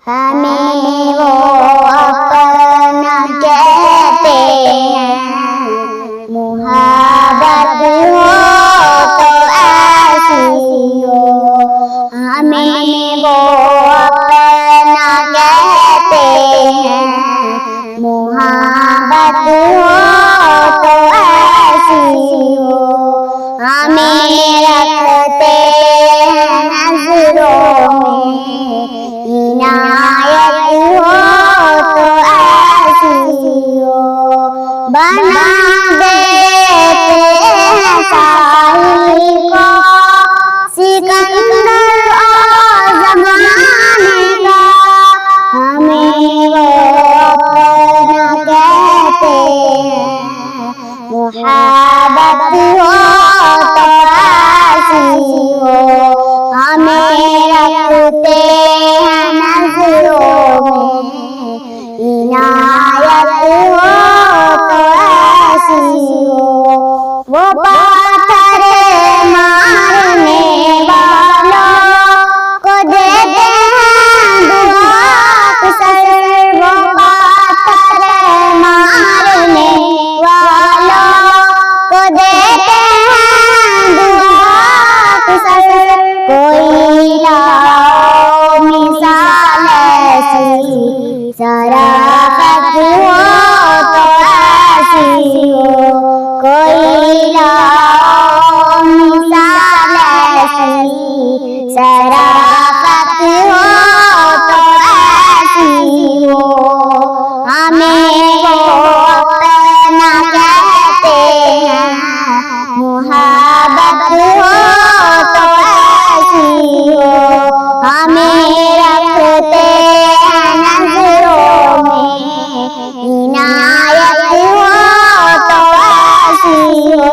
हमें वो अपना कहते हैं। मुहब्बत हो तो ऐसी हो, हमें वो अपना कहते हैं। मुहब्बत हो तो ऐसी हो, हमें रखते हैं नज़रों में। इनायत हो तो ऐसी हो, बना देते हैं साहिल को सिकंदर और ज़माने का। हमें वो अपना कहते हैं। मुहब्बत हो तो ऐसी हो, हमें रखते हैं नज़रों में। इनायत हो तो ऐसी हो, वो पत्थर मारने वालों को देते हैं दुआ अक्सर। वो पत्थर मारने वालों को देते हैं दुआ अक्सर। कोई लाओ मिसाल ऐसी, शराफत हो तो ऐसी हो। कोई लाओ मिसाल ऐसी, शराफत हो तो ऐसी हो, हमें वो अपना कहते हैं। मुहब्बत हो तो ऐसी हो, हमें रखते हैं नज़रों में। इनायत हो तो ऐसी हो।